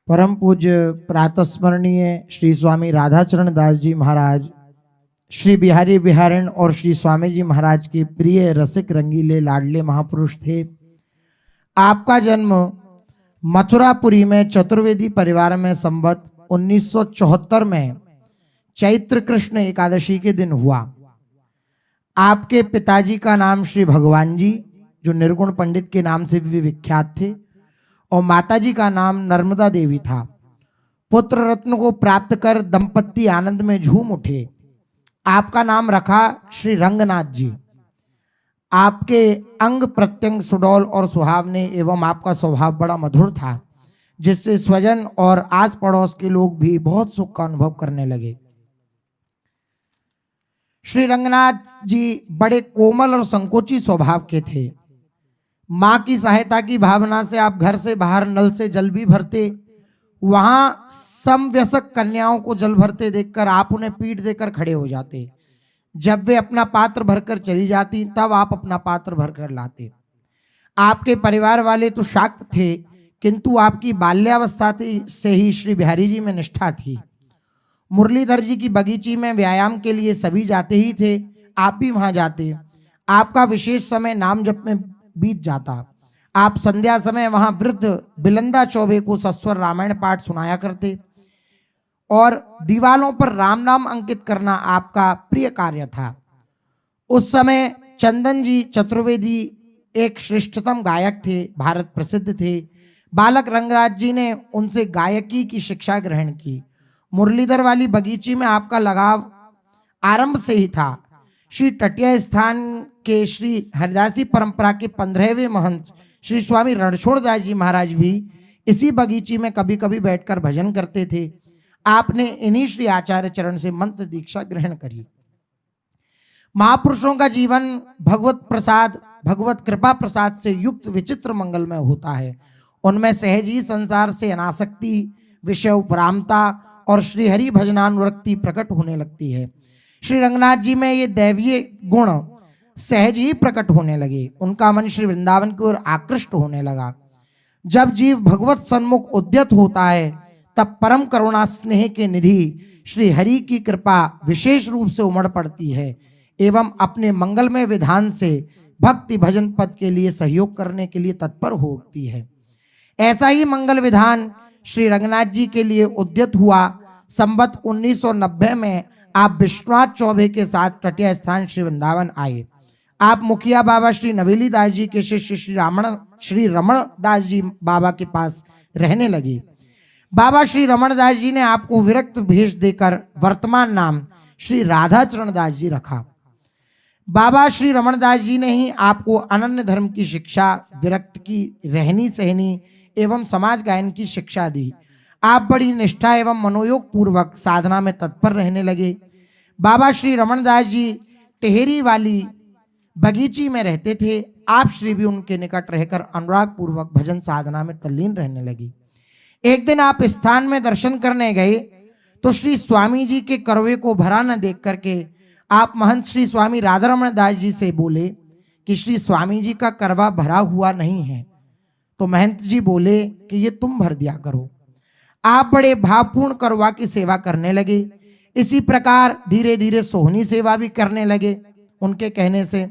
परम पूज्य प्रातस्मरणीय श्री स्वामी राधाचरण दास जी महाराज, श्री बिहारी बिहारण और श्री स्वामी जी महाराज के प्रिय रसिक रंगीले लाडले महापुरुष थे। आपका जन्म मथुरापुरी में चतुर्वेदी परिवार में संवत 1974 में चैत्र कृष्ण एकादशी के दिन हुआ। आपके पिताजी का नाम श्री भगवान जी, जो निर्गुण पंडित के नाम से भी विख्यात थे, और माताजी का नाम नर्मदा देवी था। पुत्र रत्न को प्राप्त कर दंपत्ति आनंद में झूम उठे। आपका नाम रखा श्री रंगनाथ जी। आपके अंग प्रत्यंग सुडौल और सुहावने एवं आपका स्वभाव बड़ा मधुर था, जिससे स्वजन और आस पड़ोस के लोग भी बहुत सुख का अनुभव करने लगे। श्री रंगनाथ जी बड़े कोमल और संकोची स्वभाव के थे। माँ की सहायता की भावना से आप घर से बाहर नल से जल भी भरते। वहां समवयस्क कन्याओं को जल भरते देखकर आप उन्हें पीठ देकर खड़े हो जाते। जब वे अपना पात्र भरकर चली जाती, तब आप अपना पात्र भरकर लाते। आपके परिवार वाले तो शाक्त थे, किंतु आपकी बाल्यावस्था से ही श्री बिहारी जी में निष्ठा थी। मुरलीधर जी की बगीची में व्यायाम के लिए सभी जाते ही थे, आप भी वहां जाते। आपका विशेष समय नाम जप में बीत जाता। आप संध्या समय वहां वृद्ध बिलंदा चौबे को सस्वर रामायण पाठ सुनाया करते और दीवालों पर राम नाम अंकित करना आपका प्रिय कार्य था। उस समय चंदन जी चतुर्वेदी एक श्रेष्ठतम गायक थे, भारत प्रसिद्ध थे। बालक रंगराज जी ने उनसे गायकी की शिक्षा ग्रहण की। मुरलीधर वाली बगीची में आपका लगाव आरंभ से ही था। श्री टटिया स्थान के श्री हरिदासी परंपरा के 15वें महंत श्री स्वामी रणछोड़ दास जी महाराज भी इसी बगीची में कभी कभी बैठकर भजन करते थे। आपने इन्हीं श्री आचार्य चरण से मंत्र दीक्षा ग्रहण करी। महापुरुषों का जीवन भगवत प्रसाद, भगवत कृपा प्रसाद से युक्त विचित्र मंगलमय होता है। उनमें सहज ही संसार से अनासक्ति, विषय उपरामता और श्रीहरि भजनानुरक्ति प्रकट होने लगती है। श्री रंगनाथ जी में ये दैवीय गुण सहज ही प्रकट होने लगे। उनका मन श्री वृंदावन की ओर आकृष्ट होने लगा। जब जीव भगवत सन्मुख उद्यत होता है, तब परम करुणा स्नेह के निधि श्री हरि की कृपा विशेष रूप से उमड़ पड़ती है एवं अपने मंगलमय विधान से भक्ति भजन पद के लिए सहयोग करने के लिए तत्पर हो उठती है। ऐसा ही मंगल विधान श्री रंगनाथ जी के लिए उद्यत हुआ। संवत 1990 में आप विश्वनाथ चौबे के साथ टटिया स्थान श्री वृंदावन आए। आप मुखिया बाबा श्री नवेली दास जी के शिष्य श्री रमण दास जी बाबा के पास रहने लगे। बाबा श्री रमण दास जी ने आपको विरक्त भेष देकर वर्तमान नाम श्री राधाचरण दास जी रखा। बाबा श्री रमण दास जी ने ही आपको अनन्य धर्म की शिक्षा, विरक्त की रहनी सहनी एवं समाज गायन की शिक्षा दी। आप बड़ी निष्ठा एवं मनोयोग पूर्वक साधना में तत्पर रहने लगे। बाबा श्री रमण दास जी टेहरी वाली बगीची में रहते थे। आप श्री भी उनके निकट रहकर अनुराग पूर्वक भजन साधना में तल्लीन रहने लगी। एक दिन आप स्थान में दर्शन करने गए तो श्री स्वामी जी के करवे को भरा न देख करके आप महंत श्री स्वामी राधारमण दास जी से बोले कि श्री स्वामी जी का करवा भरा हुआ नहीं है। तो महंत जी बोले कि ये तुम भर दिया करो। आप बड़े भावपूर्ण करवा की सेवा करने लगे। इसी प्रकार धीरे धीरे सोहनी सेवा भी करने लगे। उनके कहने से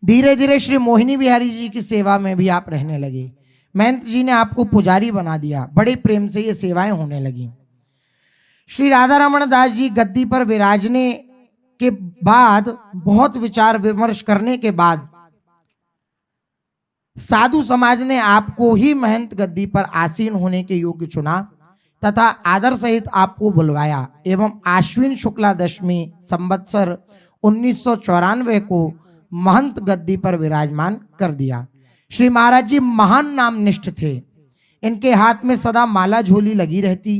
धीरे धीरे श्री मोहिनी बिहारी जी की सेवा में भी आप रहने लगे। महंत जी ने आपको पुजारी बना दिया। बड़े प्रेम से ये सेवाएं होने लगी। श्री राधा रमण दास जी गद्दी पर विराजने के बाद बहुत विचार विमर्श करने के बाद साधु समाज ने आपको ही महंत गद्दी पर आसीन होने के योग्य चुना तथा आदर सहित आपको बुलवाया एवं आश्विन शुक्ला दशमी संवत्सर 1994 को महंत गद्दी पर विराजमान कर दिया। श्री महाराज जी महान नाम निष्ठ थे। इनके हाथ में सदा माला झोली लगी रहती।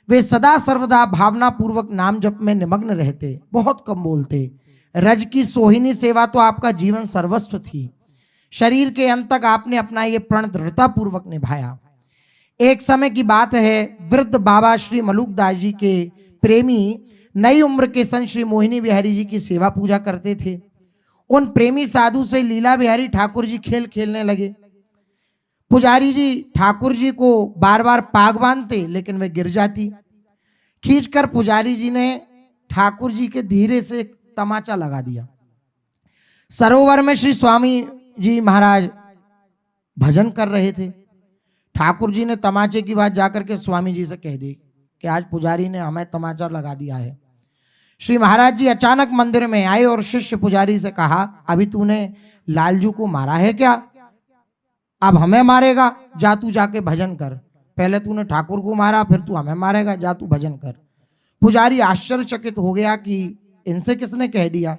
वे सदा सर्वदा भावना पूर्वक नाम जप में निमग्न रहते, बहुत कम बोलते। रज की सोहिनी सेवा तो आपका जीवन सर्वस्व थी। शरीर के अंत तक आपने अपना ये प्रण दृढ़ता पूर्वक निभाया। एक समय की बात है, वृद्ध बाबा श्री मलूक दास जी के प्रेमी नई उम्र के संत श्री मोहिनी बिहारी जी की सेवा पूजा करते थे। उन प्रेमी साधु से लीला बिहारी ठाकुर जी खेल खेलने लगे। पुजारी जी ठाकुर जी को बार बार पाग बांधते, लेकिन वे गिर जाती। खींचकर पुजारी जी ने ठाकुर जी के धीरे से एक तमाचा लगा दिया। सरोवर में श्री स्वामी जी महाराज भजन कर रहे थे। ठाकुर जी ने तमाचे की बात जाकर के स्वामी जी से कह दी कि आज पुजारी ने हमें तमाचा लगा दिया है। श्री महाराज जी अचानक मंदिर में आए और शिष्य पुजारी से कहा, अभी तूने लालजू को मारा है क्या? अब हमें मारेगा? जा तू जाके भजन कर। पहले तूने ठाकुर को मारा, फिर तू हमें मारेगा, जा तू भजन कर। पुजारी आश्चर्यचकित हो गया कि इनसे किसने कह दिया।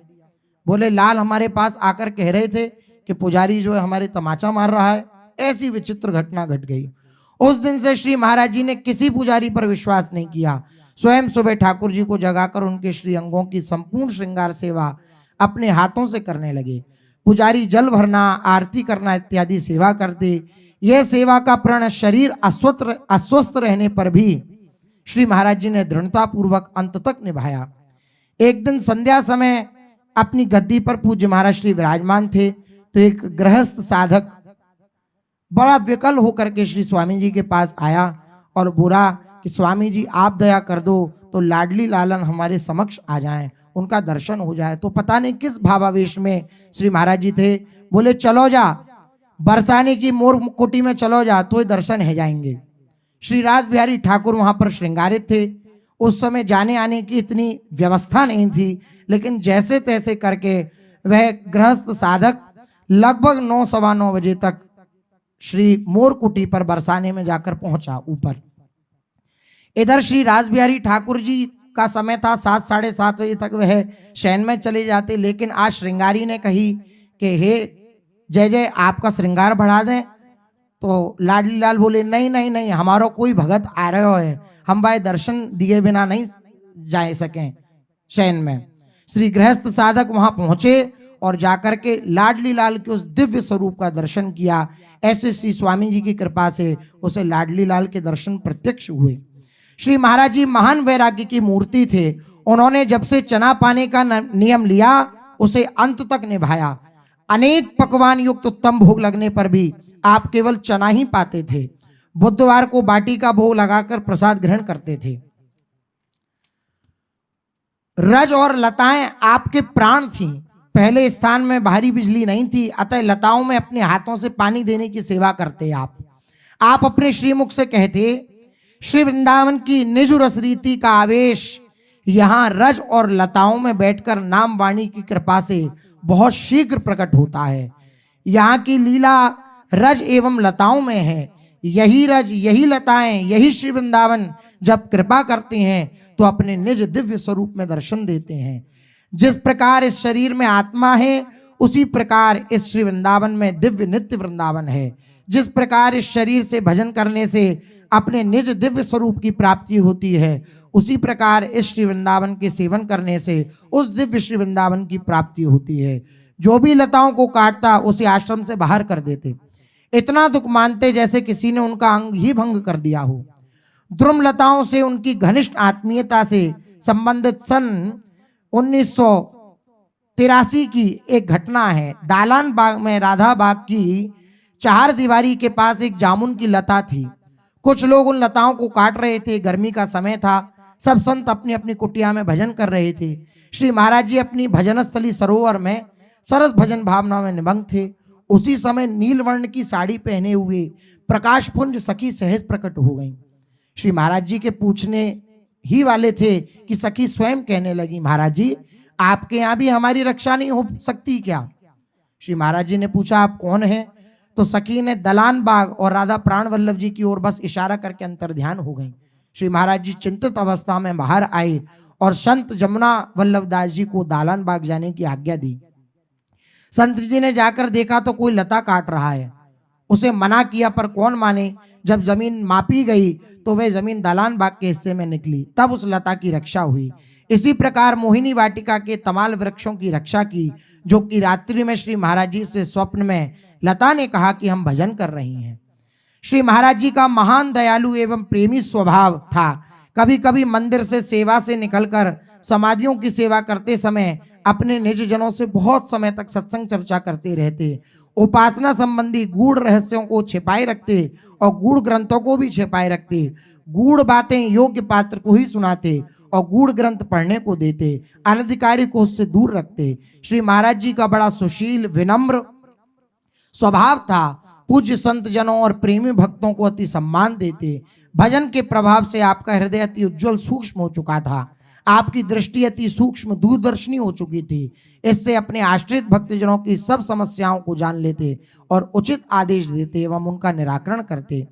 बोले, लाल हमारे पास आकर कह रहे थे कि पुजारी जो है हमारे तमाचा मार रहा है। ऐसी विचित्र घटना घट गई। उस दिन से श्री महाराज जी ने किसी पुजारी पर विश्वास नहीं किया। स्वयं सुबह ठाकुर जी को जगाकर उनके श्री अंगों की संपूर्ण श्रृंगार सेवा अपने हाथों से करने लगे। पुजारी जल भरना, आरती करना इत्यादि सेवा करते। यह सेवा का प्रण शरीर अस्वस्थ रहने पर भी श्री महाराज जी ने दृढ़ता पूर्वक अंत तक निभाया। एक दिन संध्या समय अपनी गद्दी पर पूज्य महाराज श्री विराजमान थे, तो एक गृहस्थ साधक बड़ा विकल होकर के श्री स्वामी जी के पास आया और बोला कि स्वामी जी आप दया कर दो तो लाडली लालन हमारे समक्ष आ जाएं, उनका दर्शन हो जाए। तो पता नहीं किस भावावेश में श्री महाराज जी थे। बोले, चलो जा, बरसाने की मोर कुटी में चलो जा, तो दर्शन है जाएंगे। श्री रास बिहारी ठाकुर वहां पर श्रृंगारित थे। उस समय जाने आने की इतनी व्यवस्था नहीं थी, लेकिन जैसे तैसे करके वह गृहस्थ साधक लगभग 9-9:15 बजे तक श्री मोर कुटी पर बरसाने में जाकर पहुंचा ऊपर। इधर श्री रास बिहारी ठाकुर जी का समय था 7-7:30 बजे तक वह शयन में चले जाते। लेकिन आज श्रृंगारी ने कही कि हे जय जय, आपका श्रृंगार बढ़ा दें। तो लाडली लाल बोले, नहीं नहीं नहीं, हमारा कोई भगत आ रहा है, हम भाई दर्शन दिए बिना नहीं जा सकें शयन में। श्री गृहस्थ साधक वहां पहुंचे और जाकर के लाडली लाल के उस दिव्य स्वरूप का दर्शन किया। ऐसे श्री स्वामी जी की कृपा से उसे लाडली लाल के दर्शन प्रत्यक्ष हुए। श्री महाराज जी महान वैराग्य की मूर्ति थे। उन्होंने जब से चना पाने का नियम लिया, उसे अंत तक निभाया। अनेक पकवान युक्त उत्तम भोग लगने पर भी आप केवल चना ही पाते थे। बुधवार को बाटी का भोग लगाकर प्रसाद ग्रहण करते थे। रज और लताएं आपके प्राण थीं। पहले स्थान में भारी बिजली नहीं थी, अतः लताओं में अपने हाथों से पानी देने की सेवा करते आप अपने श्रीमुख से कहते, श्री वृंदावन की निज रस रीति का आवेश यहाँ रज और लताओं में बैठकर नाम वाणी की कृपा से बहुत शीघ्र प्रकट होता है। यहाँ की लीला रज एवं लताओं में है। यही रज, यही लताएं, यही श्री वृंदावन जब कृपा करते हैं तो अपने निज दिव्य स्वरूप में दर्शन देते हैं। जिस प्रकार इस शरीर में आत्मा है, उसी प्रकार इस श्री वृंदावन में दिव्य नित्य वृंदावन है। जिस प्रकार इस शरीर से भजन करने से अपने निज दिव्य स्वरूप की प्राप्ति होती है, उसी प्रकार इस श्री वृंदावन के सेवन करने से उस दिव्य श्री वृंदावन की प्राप्ति होती है। जो भी लताओं को काटता उसे आश्रम से बाहर कर देते। इतना दुख मानते जैसे किसी ने उनका अंग ही भंग कर दिया हो। द्रुम लताओं से उनकी घनिष्ठ आत्मीयता से संबंधित सन 1983 की एक घटना है। दालान बाग में राधा बाग की 4 दीवारी के पास एक जामुन की लता थी। कुछ लोग उन लताओं को काट रहे थे। गर्मी का समय था। सब संत अपनी अपनी कुटिया में भजन कर रहे थे। श्री महाराज जी अपनी भजन स्थली सरोवर में सरस भजन भावना में निमग्न थे। उसी समय नीलवर्ण की साड़ी पहने हुए प्रकाशपुंज सखी सहज प्रकट हो गई। श्री महाराज जी के पूछने ही वाले थे कि सखी स्वयं कहने लगी, महाराज जी आपके यहाँ भी हमारी रक्षा नहीं हो सकती क्या? श्री महाराज जी ने पूछा, आप कौन हैं? तो सखी ने दलान बाग और राधा प्राण वल्लभ जी की ओर बस इशारा करके अंतर ध्यान हो गई। श्री महाराज जी चिंतित अवस्था में बाहर आए और संत जमुना वल्लभ दास जी को दालान बाग जाने की आज्ञा दी। संत जी ने जाकर देखा तो कोई लता काट रहा है। उसे मना किया पर कौन माने। जब जमीन मापी गई तो वह जमीन दालान बाग के हिस्से में निकली, तब उस लता की रक्षा हुई। इसी प्रकार मोहिनी वाटिका के तमाल वृक्षों की रक्षा की, जो कि रात्रि में श्री महाराज जी से स्वप्न में लता ने कहा कि हम भजन कर रही हैं। श्री महाराज जी का महान दयालु एवं प्रेमी स्वभाव था। कभी कभी मंदिर से सेवा से निकलकर समाधियों की सेवा करते समय अपने निज जनों से बहुत समय तक सत्संग चर्चा करते रहते। उपासना संबंधी गूढ़ रहस्यों को छिपाए रखते और गूढ़ ग्रंथों को भी छिपाए रखते। गूढ़ बातें योग्य पात्र को ही सुनाते और गूढ़ ग्रंथ पढ़ने को देते। अनधिकारी को उससे दूर रखते। श्री महाराज जी का बड़ा सुशील विनम्र स्वभाव था। पूज्य संत जनों और प्रेमी भक्तों को अति सम्मान देते। भजन के प्रभाव से आपका हृदय अति उज्जवल सूक्ष्म हो चुका था। आपकी दृष्टि अति सूक्ष्म दूरदर्शनी हो चुकी थी। इससे अपने आश्रित भक्तजनों की सब समस्याओं को जान लेते और उचित आदेश देते एवं उनका निराकरण करते।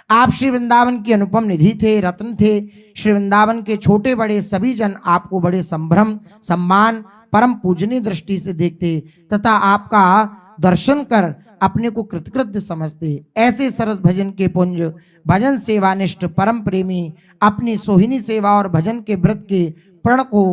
आप श्री वृंदावन की अनुपम निधि थे, रत्न थे। श्री वृंदावन के छोटे बड़े सभी जन आपको बड़े संभ्रम, सम्मान, परम पूजनीय दृष्टि से देखते तथा आपका दर्शन कर अपने को कृतकृत्य समझते। ऐसे सरस भजन के पुंज, भजन सेवानिष्ठ परम प्रेमी अपनी सोहिनी सेवा और भजन के व्रत के प्रण को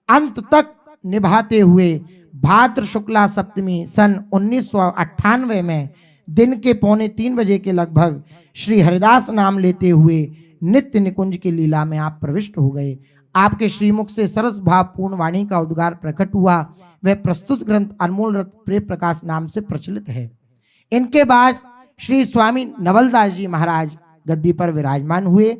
अंत तक निभाते हुए भाद्र शुक्ला सप्तमी सन 1998 में दिन के 2:45 बजे के लगभग श्री हरिदास नाम लेते हुए नित्य निकुंज की लीला में आप प्रविष्ट हो गए। आपके श्रीमुख से सरस भाव पूर्ण वाणी का उद्गार प्रकट हुआ। वह प्रस्तुत ग्रंथ अनमोल रत्न प्रेम प्रकाश नाम से प्रचलित है। इनके बाद श्री स्वामी नवलदास जी महाराज गद्दी पर विराजमान हुए।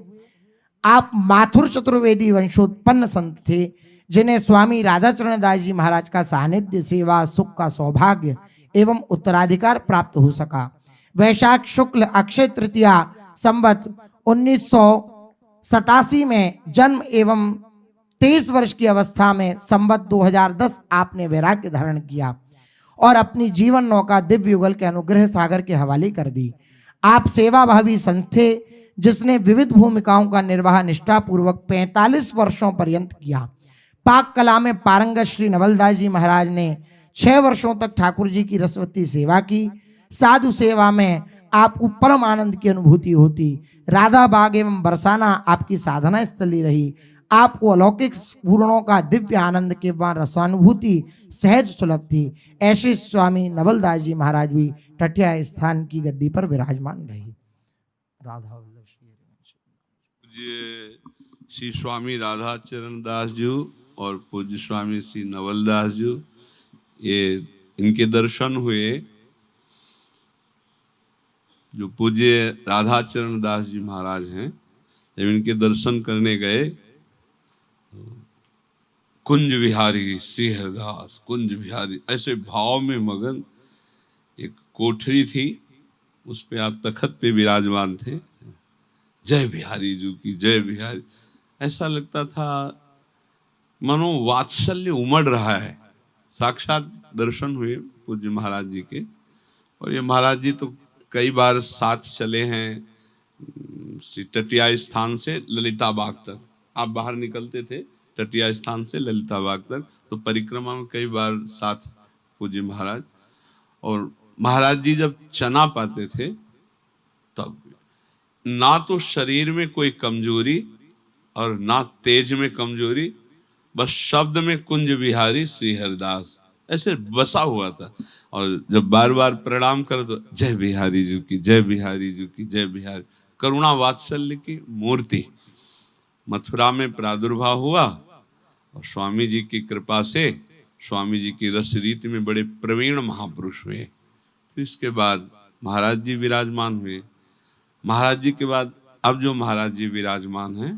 आप माथुर चतुर्वेदी वंशोत्पन्न संत थे, जिन्हें स्वामी राधाचरण दास जी महाराज का सानिध्य, सेवा, सुख का सौभाग्य एवं उत्तराधिकार प्राप्त हो सका। वैशाख शुक्ल अक्षय तृतीया संवत 1987 में जन्म एवं 23 वर्ष की अवस्था में संवत 2010 आपने वैराग्य धारण किया और अपनी जीवन नौका दिव्य युगल के अनुग्रह सागर के हवाले कर दी। आप सेवाभावी संत थे, जिसने विविध भूमिकाओं का निर्वाह निष्ठापूर्वक 45 वर्षों पर्यंत किया। पाक कला में पारंगत श्री नवलदास जी महाराज ने 6 वर्षों तक ठाकुर जी की रसवती सेवा की। साधु सेवा में आपको परम आनंद की अनुभूति होती। राधा बाग एवं बरसाना आपकी साधना स्थली रही। आपको अलौकिक पूर्णों का दिव्य आनंद के वहां रसानुभूति सहज सुलभ थी। ऐसे स्वामी नवलदास जी महाराज भी टटिया स्थान की गद्दी पर विराजमान रही। राधा पूज्य श्री स्वामी राधा चरण दास जी और पूज्य स्वामी श्री नवलदास जी, ये इनके दर्शन हुए। जो पूज्य राधा चरण दास जी महाराज हैं, जब इनके दर्शन करने गए, कुंज विहारी श्री हरिदास, कुंज विहारी, ऐसे भाव में मगन। एक कोठरी थी, उस पे आप तखत पे विराजमान थे। जय बिहारी जी की जय बिहारी, ऐसा लगता था मानो वात्सल्य उमड़ रहा है। साक्षात दर्शन हुए पूज्य महाराज जी के। और ये महाराज जी तो कई बार साथ चले हैं, टटिया स्थान से ललिता बाग तक। आप बाहर निकलते थे टटिया स्थान से ललिता बाग तक, तो परिक्रमा में कई बार साथ पूज्य महाराज। और महाराज जी जब चना पाते थे, तब ना तो शरीर में कोई कमजोरी और ना तेज में कमजोरी, बस शब्द में कुंज विहारी श्री हरिदास ऐसे बसा हुआ था। और जब बार बार प्रणाम कर तो जय बिहारी जी की जय बिहारी जी की जय बिहारी, करुणा वात्सल्य की मूर्ति। मथुरा में प्रादुर्भाव हुआ और स्वामी जी की कृपा से स्वामी जी की रस रीति में बड़े प्रवीण महापुरुष हुए। फिर इसके बाद महाराज जी विराजमान हुए। महाराज जी के बाद अब जो महाराज जी विराजमान हैं,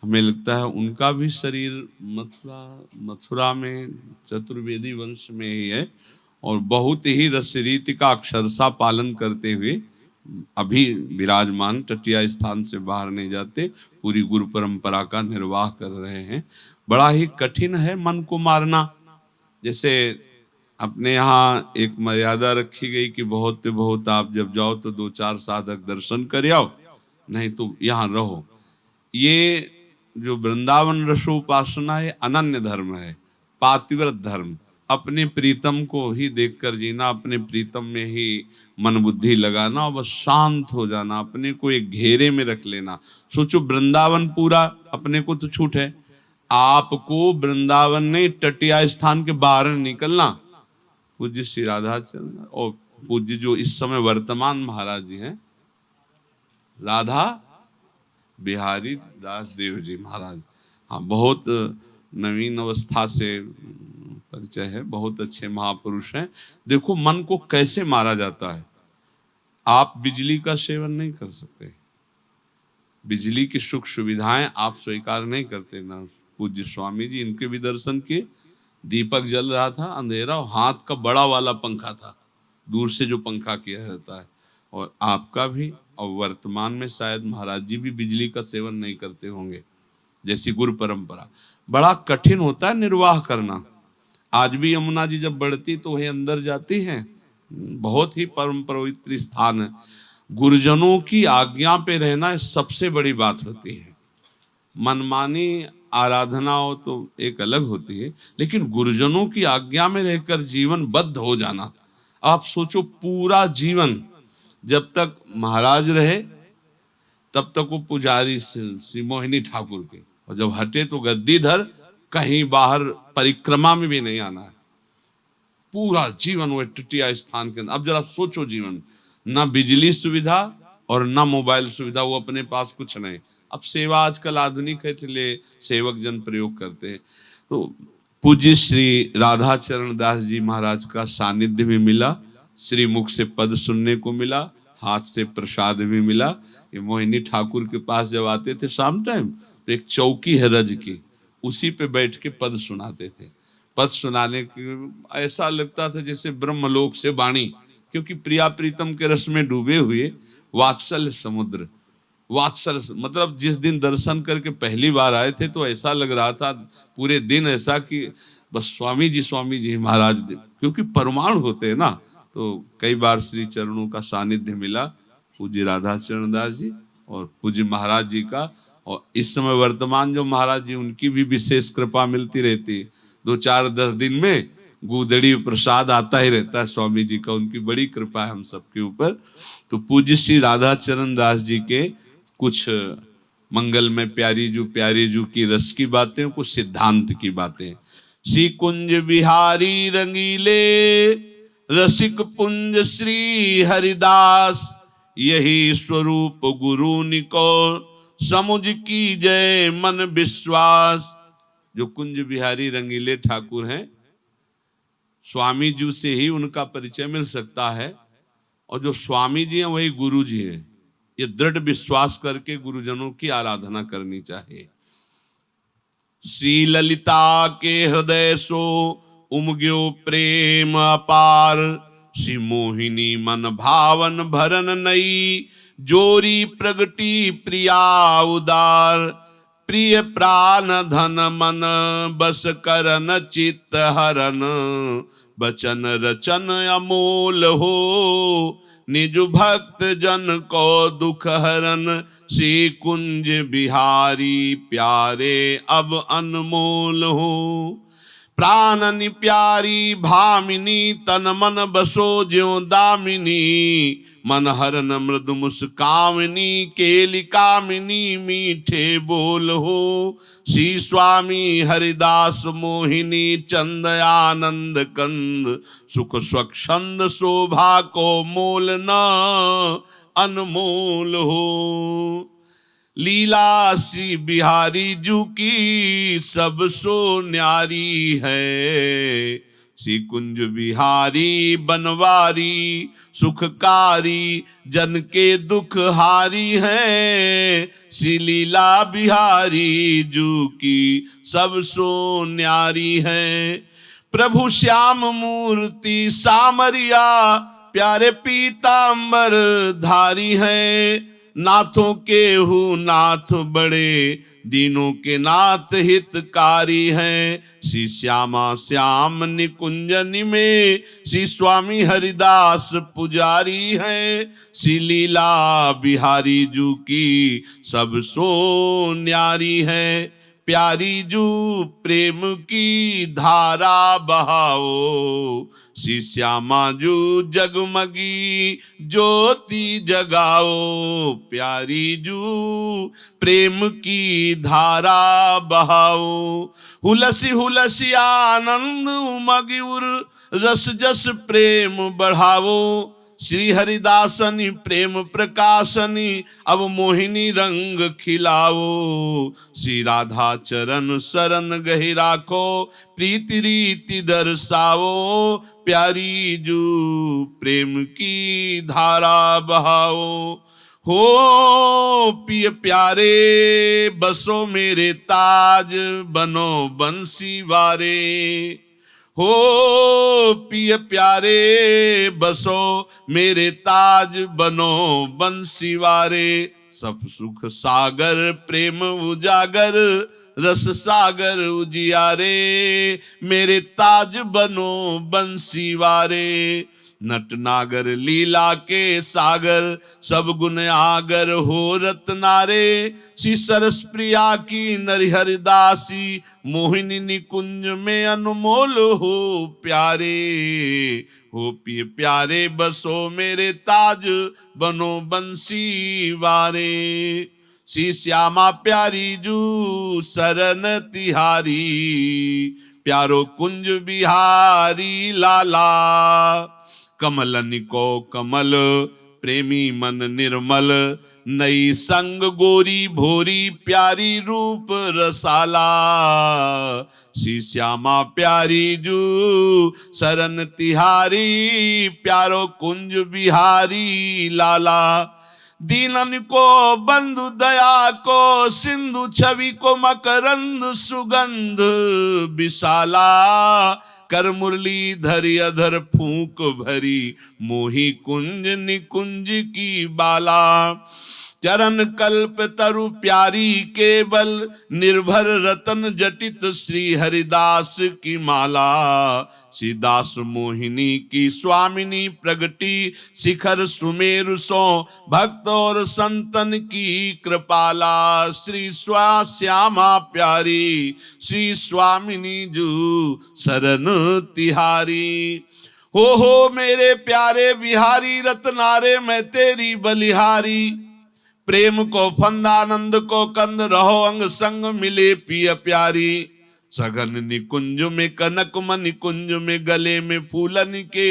हमें लगता है उनका भी शरीर मथुरा में चतुर्वेदी वंश में ही है और बहुत ही रस रीति का अक्षरशः पालन करते हुए अभी विराजमान, टटिया स्थान से बाहर नहीं जाते, पूरी गुरु परंपरा का निर्वाह कर रहे हैं। बड़ा ही कठिन है मन को मारना। जैसे अपने यहाँ एक मर्यादा रखी गई कि बहुत बहुत आप जब जाओ तो 2-4 साधक दर्शन कर आओ, नहीं तो यहाँ रहो। ये जो वृंदावन रसोपासना है, अनन्य धर्म है, पातिव्रत धर्म। अपने प्रीतम को ही देखकर जीना, अपने प्रीतम में ही मन बुद्धि लगाना और बस शांत हो जाना, अपने को एक घेरे में रख लेना। सोचो वृंदावन पूरा अपने को तो छूट है, आपको वृंदावन ने टटिया स्थान के बाहर निकलना। पूज्य श्री राधाचरण और पूज्य जो इस समय वर्तमान महाराज जी हैं, राधा बिहारी दास देव जी महाराज, हाँ, बहुत नवीन अवस्था से परिचय है, बहुत अच्छे महापुरुष हैं। देखो मन को कैसे मारा जाता है। आप बिजली का सेवन नहीं कर सकते, बिजली की सुख सुविधाएं आप स्वीकार नहीं करते ना। पूज्य स्वामी जी, इनके भी दर्शन किए, दीपक जल रहा था, अंधेरा, हाथ का बड़ा वाला पंखा था, दूर से जो पंखा किया जाता है, और आपका भी। और वर्तमान में शायद महाराज जी भी बिजली का सेवन नहीं करते होंगे, जैसी गुरु परंपरा। बड़ा कठिन होता है निर्वाह करना। आज भी यमुना जी जब बढ़ती तो वही अंदर जाती हैं, बहुत ही परम पवित्र स्थान है। गुरुजनों की आज्ञा पे रहना सबसे बड़ी बात होती है। मनमानी आराधना हो तो एक अलग होती है, लेकिन गुरुजनों की आज्ञा में रहकर जीवन बद्ध हो जाना। आप सोचो, पूरा जीवन जब तक महाराज रहे तब तक वो पुजारी श्री मोहिनी ठाकुर के, और जब हटे तो गद्दीधर, कहीं बाहर परिक्रमा में भी नहीं आना है। पूरा जीवन वो टिटिया स्थान के अंदर। अब जरा सोचो, जीवन ना बिजली सुविधा और ना मोबाइल सुविधा, वो अपने पास कुछ नहीं। अब सेवा आजकल आधुनिक है, इसलिए सेवक जन प्रयोग करते हैं। तो पूज्य श्री राधा चरण दास जी महाराज का सानिध्य भी मिला, श्री मुख से पद सुनने को मिला, हाथ से प्रसाद भी मिला। ये मोहिनी ठाकुर के पास जब आते थे शाम टाइम, तो एक चौकी है रज की, उसी पे बैठ के पद सुनाते थे। पद सुनाने के ऐसा लगता था जैसे ब्रह्मलोक से वाणी, क्योंकि प्रिया प्रीतम के रस में डूबे हुए वात्सल्य समुद्र। वात्सल्य मतलब जिस दिन दर्शन करके पहली बार आए थे तो ऐसा लग रहा था पूरे दिन ऐसा कि बस स्वामी जी महाराज, क्योंकि परमाणु होते हैं ना। तो कई बार श्री चरणों का सानिध्य मिला, पूज्य राधा चरण दास जी और पूज्य महाराज जी का। और इस समय वर्तमान जो महाराज जी, उनकी भी विशेष कृपा मिलती रहती है। 2-4-10 दिन में गुदड़ी प्रसाद आता ही रहता है स्वामी जी का, उनकी बड़ी कृपा है हम सबके ऊपर। तो पूज्य श्री राधा चरण दास जी के कुछ मंगल में प्यारी जू की रस की बातें, कुछ सिद्धांत की बातें। श्री कुंज बिहारी रंगीले रसिक पुंज श्री हरिदास, यही स्वरूप गुरु निको समुझ की जय मन विश्वास। जो कुंज बिहारी रंगीले ठाकुर हैं, स्वामी जी से ही उनका परिचय मिल सकता है, और जो स्वामी जी हैं वही गुरु जी हैं। ये दृढ़ विश्वास करके गुरुजनों की आराधना करनी चाहिए। श्री ललिता के हृदय सो उमग्यो प्रेम अपार, श्री मोहिनी मन भावन भरन नई, जोरी प्रगटी प्रिया उदार, प्रिय प्राण धन मन बस करन चित्त हरन, बचन रचन अमोल हो, निज भक्त जन को दुख हरन, श्री कुंज बिहारी प्यारे अब अनमोल हो। प्राणनि प्यारी भामिनी, तन मन बसो ज्यों दामिनी, मन हरन मृदु मुस्कामिनी, केली कामिनी मीठे बोल हो। श्री स्वामी हरिदास मोहिनी चंद आनंद कंद, सुख स्वच्छंद शोभा को मोल न अनमोल हो। लीला श्री बिहारी जू की सब सो न्यारी है, श्री कुंज बिहारी बनवारी सुखकारी, जन के दुख हारी है, श्री लीला बिहारी जू की सब सो न्यारी है। प्रभु श्याम मूर्ति सामरिया, प्यारे पीतांबर धारी है, नाथों के हु नाथ बड़े, दीनों के नाथ हितकारी हैं। श्री श्यामा श्याम निकुंजनी में, श्री स्वामी हरिदास पुजारी हैं, श्री लीला बिहारी जू की सब सो न्यारी है। प्यारी जू प्रेम की धारा बहाओ, श्री श्यामा जू जगमगी ज्योति जगाओ, प्यारी जू प्रेम की धारा बहाओ। हुलसी हुलसी आनंद उमगी उर, रस जस प्रेम बढ़ाओ, श्री हरिदासनी प्रेम प्रकाशनी, अब मोहिनी रंग खिलाओ। श्री राधा चरण शरण गहि राखो, प्रीति रीति दर्शाओ। प्यारी जू प्रेम की धारा बहाओ। हो पिय प्यारे बसो मेरे ताज, बनो बंसी वारे। हो पिय प्यारे बसो मेरे ताज, बनो बंसी वारे। सब सुख सागर प्रेम उजागर, रस सागर उजियारे। मेरे ताज बनो बंसी वारे। नट नागर लीला के सागर, सब गुण आगर हो रत्नारे। श्री सरस प्रिया की नरिहर दासी, मोहिनी निकुंज में अनमोल हो प्यारे। हो पिय प्यारे बसो मेरे ताज, बनो बंसी वारे। श्री श्यामा प्यारी जू सरन तिहारी, प्यारो कुंज बिहारी लाला। कमलन को कमल प्रेमी मन निर्मल, नई संग गोरी भोरी प्यारी रूप रसाला। श्री श्यामा प्यारी जू सरन तिहारी, प्यारो कुंज बिहारी लाला। दीनन को बंधु दया को, सिंधु छवि को मकरंद सुगंध विशाला। कर मुरली धरि अधर फूंक भरी, मोही कुंज निकुंज की बाला। चरण कल्प तरु प्यारी केवल, निर्भर रतन जटित श्री हरिदास की माला। श्री दास मोहिनी की स्वामिनी प्रगति, शिखर सुमेरु सो भक्त और संतन की कृपाला। श्री श्यामा प्यारी श्री स्वामिनी जू सरन तिहारी। हो मेरे प्यारे बिहारी रत्नारे, मैं तेरी बलिहारी। प्रेम को फंदानंद को कंद, रहो अंग संग मिले पिय प्यारी। सघन निकुंज में कनक मणि कुंज में, गले में फूलन के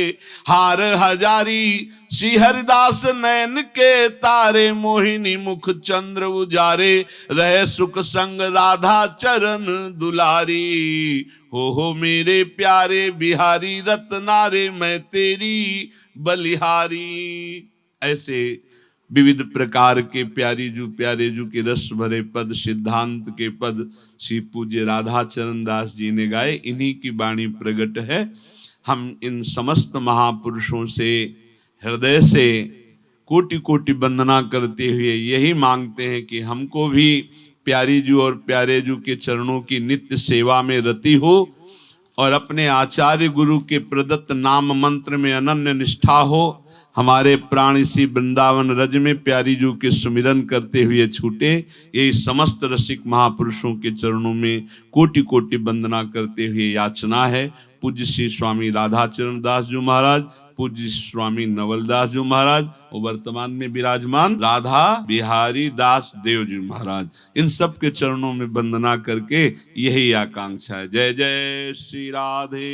हार हजारी। श्री हरिदास नयन के तारे, मोहिनी मुख चंद्र उजारे। रहे सुख संग राधा चरण दुलारी। हो मेरे प्यारे बिहारी रत्नारे, मैं तेरी बलिहारी। ऐसे विविध प्रकार के प्यारे जू के रस भरे पद, सिद्धांत के पद श्री पूज्य राधा चरण दास जी ने गाए। इन्हीं की वाणी प्रकट है। हम इन समस्त महापुरुषों से हृदय से कोटि कोटि वंदना करते हुए यही मांगते हैं कि हमको भी प्यारी जू और प्यारे जू के चरणों की नित्य सेवा में रति हो, और अपने आचार्य गुरु के प्रदत्त नाम मंत्र में अनन्य निष्ठा हो। हमारे प्राण इसी वृंदावन रज में प्यारी जू के सुमिरन करते हुए छूटे। यही समस्त रसिक महापुरुषों के चरणों में कोटि कोटि वंदना करते हुए याचना है। पूज्य श्री स्वामी राधाचरण दास जी महाराज, पूज्य स्वामी नवलदास जी महाराज और वर्तमान में विराजमान राधा बिहारी दास देव जी महाराज, इन सब के चरणों में वंदना करके यही आकांक्षा है। जय जय श्री राधे।